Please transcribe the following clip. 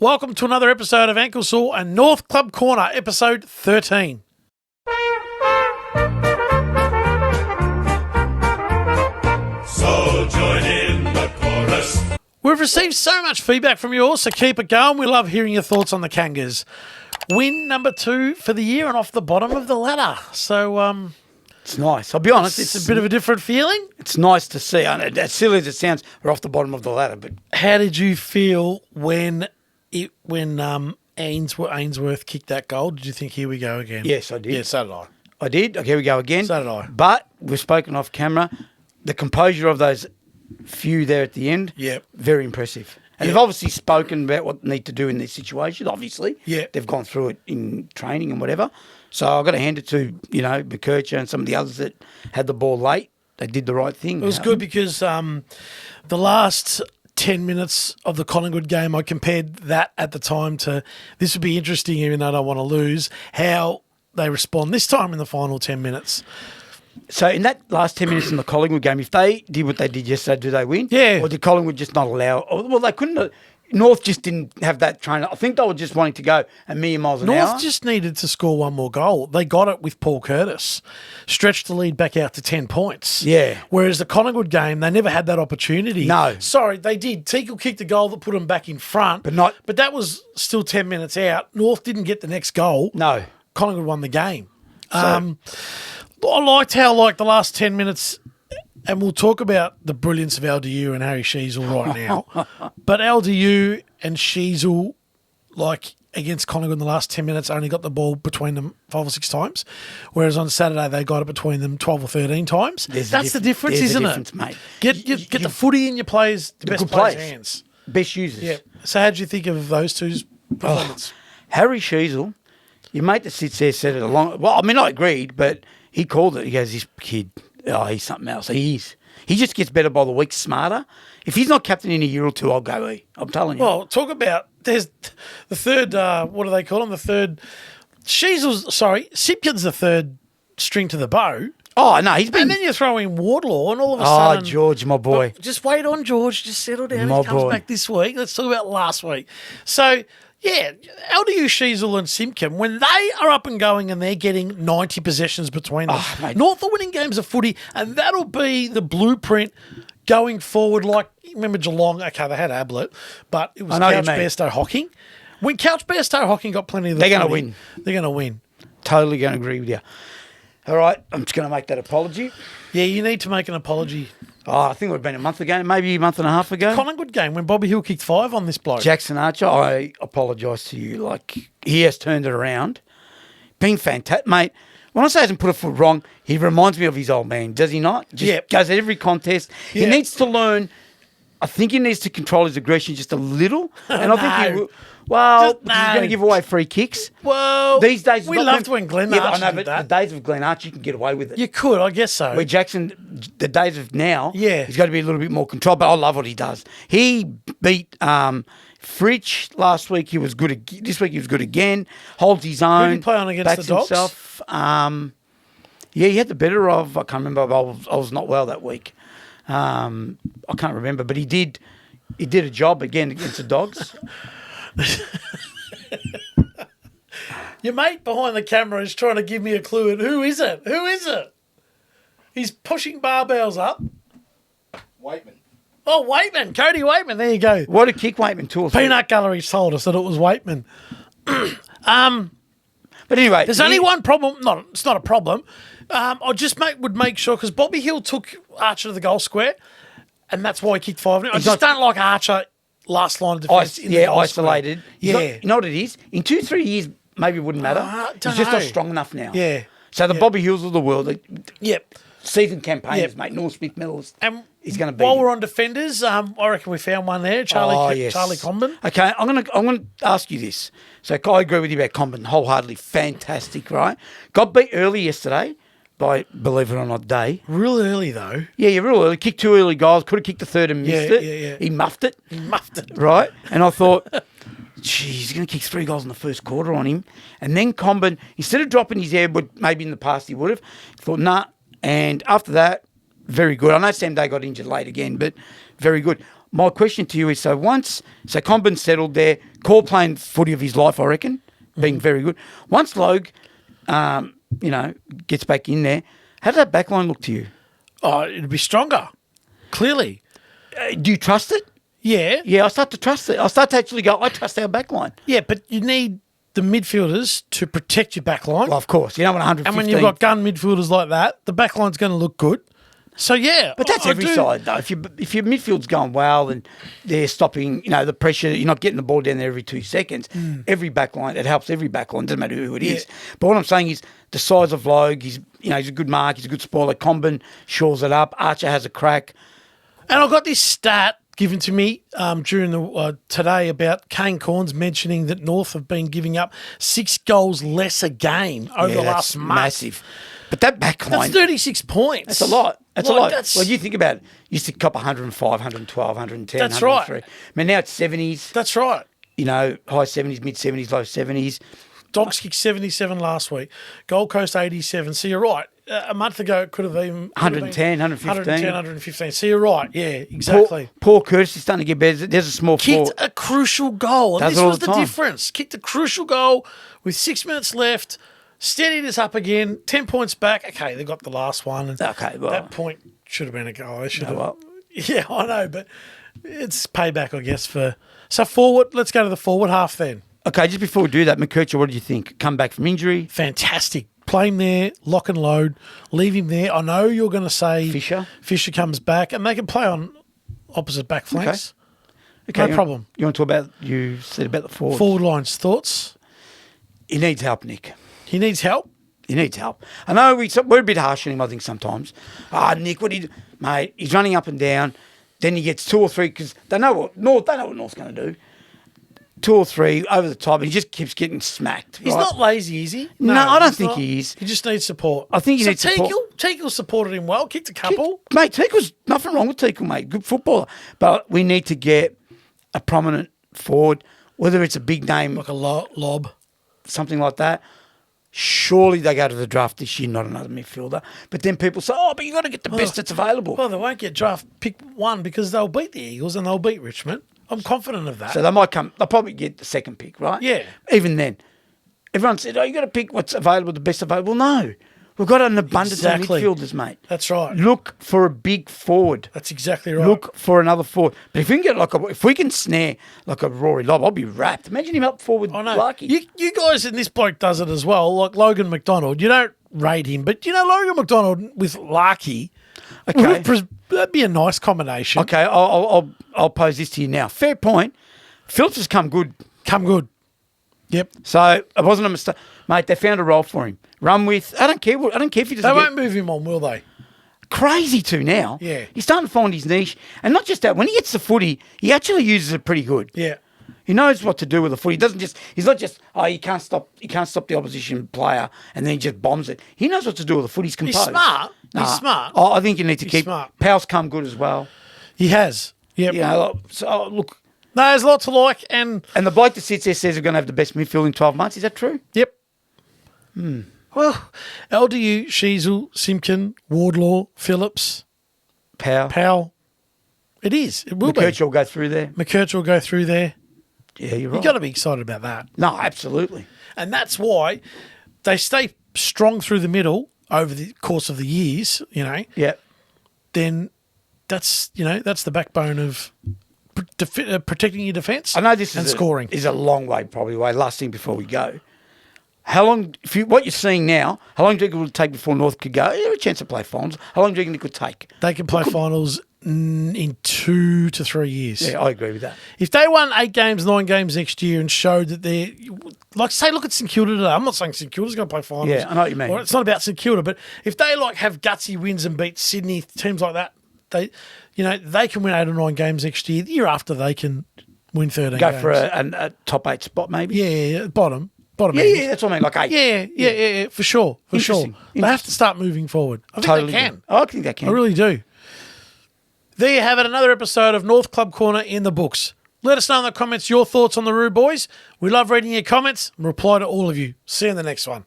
Welcome to another episode of Ankle Sore and North Club Corner, episode 13. So join in the chorus. We've received so much feedback from you all, so keep it going. We love hearing your thoughts on the Kangas. Win number 2 for the year and off the bottom of the ladder. So, It's nice. I'll be honest. it's a bit of a different feeling. It's nice to see. I know, as silly as it sounds, we're off the bottom of the ladder. But How did you feel when Ainsworth kicked that goal? Did you think, here we go again? yes, I did. Yeah, so did I. I did. Okay, here we go again. So did I. But we've spoken off camera. The composure of those few there at the end, Yep. very impressive. And Yep. they've obviously spoken about what they need to do in this situation, obviously. Yeah. They've gone through it in training and whatever. So I've got to hand it to, McKercher and some of the others that had the ball late. They did the right thing. It was good because the last 10 minutes of the Collingwood game, I compared that at the time to, this would be interesting even though I don't want to lose, how they respond this time in the final 10 minutes. So in that last 10 minutes in the Collingwood game, if they did what they did yesterday, do they win? Yeah. Or did Collingwood just not allow? Well, they couldn't. North just didn't have that trainer. I think they were just wanting to go a million miles an hour. North just needed to score one more goal. They got it with Paul Curtis. Stretched the lead back out to 10 points. Yeah. Whereas the Collingwood game, they never had that opportunity. No. Sorry, they did. Teakle kicked the goal that put them back in front. But that was still 10 minutes out. North didn't get the next goal. No. Collingwood won the game. I liked how, the last 10 minutes, and we'll talk about the brilliance of LDU and Harry Sheasel right now, but LDU and Sheasel, against Collingwood in the last 10 minutes, only got the ball between them 5 or 6 times, whereas on Saturday they got it between them 12 or 13 times. That's the difference, isn't it? Mate. Get the footy in your players, the best good players' players. hands. Best users. Yeah. So how did you think of those two's performance? Harry Sheasel, your mate that sits there said it along. Well, I mean, I agreed, but he called it. He goes, this kid, he's something else. He is. He just gets better by the week, smarter. If he's not captain in a year or two, I'll go I'm telling you. Well, talk about, there's the third, what do they call him? The third, Simpkins the third string to the bow. Oh, no, he's been... And then you throw in Wardlaw and all of a Oh, sudden... George, my boy. Just wait on George, just settle down. My He comes boy. back this week. Let's talk about last week. So, yeah, LDU, Sheasel and Simpkin, when they are up and going and they're getting 90 possessions between them, mate. North are winning games of footy, and that'll be the blueprint going forward. Remember Geelong? Okay, they had Ablett, but it was I know what you Couch mean. Bairstow Hocking. When Couch Bairstow Hocking got plenty of the They're gonna footy, win. They're going to win. Totally going to agree with you. All right, I'm just going to make that apology. Yeah, you need to make an apology. Oh, I think it would have been a month ago, maybe a month and a half ago. Collingwood game when Bobby Hill kicked 5 on this bloke. Jackson Archer, I apologise to you. He has turned it around. Been fantastic. Mate, when I say he hasn't put a foot wrong, he reminds me of his old man, does he not? Just goes at every contest. Yeah. He needs to learn. I think he needs to control his aggression just a little. And I think he will. Well, he's going to give away free kicks. Well, These days, we loved when Glenn Archer I know, did but that. the days of Glenn Archer, you can get away with it. You could, I guess so. Where Jackson, the days of now, Yeah. he's got to be a little bit more controlled. But I love what he does. He beat Fritsch last week. He was good. This week he was good again. Holds his own. Who did he play on against backs the Dogs? himself. Yeah, he had the better of. I can't remember. I was not well that week. I can't remember, but he did. He did a job again against the Dogs. Your mate behind the camera is trying to give me a clue. And who is it? Who is it? He's pushing barbells up. Waitman. Oh, Waitman. Cody Waitman. There you go. What a kick, Waitman, too. Peanut Gallery told us that it was Waitman. But anyway, There's only one problem. No, it's not a problem. I just would make sure, because Bobby Hill took Archer to the goal square, and that's why he kicked 5. I just don't like Archer last line of defence. in the goal isolated. square. He's Yeah. you know what it is? In 2-3 years, maybe it wouldn't matter. don't He's just not know. strong enough now. Yeah. So the Bobby Hills of the world, the Yep. seasoned campaigners, Yep. mate, North Smith Mills, And he's going to be. while we're on defenders, I reckon we found one there, Charlie Comben. Okay, I'm gonna ask you this. So I agree with you about Comben wholeheartedly. Fantastic, right? Got beat early yesterday by, believe it or not, Day. Real early, though. Yeah, real early. Kicked 2 early goals. Could have kicked the third and missed it. Yeah. He muffed it. He muffed it. Right? And I thought, geez, he's going to kick 3 goals in the first quarter on him. And then Comben, instead of dropping his head, but maybe in the past he would have, thought, nah. And after that, very good. I know Sam Day got injured late again, but very good. my question to you is, so Combin's settled there, Call playing footy of his life, I reckon, being very good. Once Logue, gets back in there, how does that backline look to you? Oh, it'd be stronger. Clearly. Do you trust it? Yeah. Yeah, I start to trust it. I start to actually go, I trust our backline. Yeah, but you need the midfielders to protect your backline. Well, of course. You don't want 115. And when you've got gun midfielders like that, the backline's going to look good. So, yeah. But that's every side, though. If your midfield's going well and they're stopping, the pressure, you're not getting the ball down there every 2 seconds, every backline, it helps every backline, doesn't matter who it is. But what I'm saying is the size of Logue, he's a good mark, he's a good spoiler. Combin shores it up. Archer has a crack. And I got this stat given to me during the today about Kane Corns mentioning that North have been giving up 6 goals less a game over the last month. Massive. But that backline... That's 36 points. That's a lot. That's a lot. Well, you think about it. You used to cop 105, 112, 110, That's 103. right. I mean, now it's 70s. That's right. High 70s, mid 70s, low 70s. Dogs kicked 77 last week. Gold Coast 87. So you're right. A month ago, it could have even... 110, 115. 110, 115. So you're right. Yeah, exactly. Paul Curtis is starting to get better. There's a small Kicked a crucial goal. And Does this it all was the the time. difference. Kicked a crucial goal with 6 minutes left. Steadied us up again. 10 points back. Okay, they got the last one. And Okay, well... that point should have been a goal. They should have. well. Yeah, I know, but it's payback, I guess, for... So forward, let's go to the forward half then. Okay, just before we do that, McKercher, what do you think? Come back from injury? Fantastic. Play him there, lock and load, leave him there. I know you're going to say Fisher comes back, and they can play on opposite back flanks. Okay, no problem. You want to talk about, you said about the forward? Forward lines, thoughts? He needs help, Nick. He needs help? He needs help. I know we're a bit harsh on him, I think, sometimes. Nick, what do you... Mate, he's running up and down. Then he gets 2 or 3, because they know what North's going to do. 2 or 3 over the top, and he just keeps getting smacked. He's not lazy, is he? No, I don't think he is. He just needs support. I think he needs support. Teagle supported him well, kicked a couple. Mate, Teagle's nothing wrong with Teagle, mate. Good footballer. But we need to get a prominent forward, whether it's a big name. Like a lob. Something like that. Surely they go to the draft this year, not another midfielder. But then people say, but you got to get the best that's available. Well, they won't get draft pick 1 because they'll beat the Eagles and they'll beat Richmond. I'm confident of that. So they'll probably get the second pick, right? Yeah. Even then. Everyone said, you got to pick what's available, the best available. No. We've got an abundance of midfielders, mate. That's right. Look for a big forward. That's exactly right. Look for another forward. But if we can get if we can snare like a Rory Lobb, I'll be wrapped. Imagine him up forward. I know. Larky. You guys, and this bloke does it as well, like Logan McDonald. You don't rate him, but Logan McDonald with Larky, that'd be a nice combination. Okay, I'll pose this to you now. Fair point. Phillips has come good. Yep. So it wasn't a mistake, mate. They found a role for him. Run with. I don't care if he doesn't. They won't move him on, will they? Crazy to now. Yeah. He's starting to find his niche, and not just that. When he gets the footy, he actually uses it pretty good. Yeah. He knows what to do with the footy. He's not just he can't stop the opposition player and then he just bombs it. He knows what to do with the footy. He's composed. He's smart. He's smart. I think you need to keep smart. Powell's come good as well. He has. Yep. So look. No, there's lots to like, and the bloke that sits there says we're going to have the best midfield in 12 months. Is that true? Yep. Well, LDU, Sheasel, Simpkin, Wardlaw, Phillips, Powell. It is. It will be. McKercher will go through there. McKercher will go through there. Yeah, you're right. You've got to be excited about that. No, absolutely. And that's why they stay strong through the middle over the course of the years, Yeah. Then that's the backbone of protecting your defence. I know this and is scoring. is a long way probably away. Last thing before we go. How long, what you're seeing now, how long do you think it would take before North could go? They have a chance to play finals. How long do you think it could take? They can play finals in 2 to 3 years. Yeah, I agree with that. If they won 8 games, 9 games next year and showed that they're, look at St Kilda today. I'm not saying St Kilda's going to play finals. Yeah, I know what you mean. It's not about St Kilda, but if they have gutsy wins and beat Sydney, teams like that, they can win 8 or 9 games next year. The year after, they can win 13 Go games. for a top 8 spot maybe? Yeah, bottom. Yeah, that's what I mean, like 8. Yeah, for sure. They have to start moving forward. I think they can. I think they can. I really do. There you have it, another episode of North Club Corner in the books. Let us know in the comments your thoughts on the Roo Boys. We love reading your comments and reply to all of you. See you in the next one.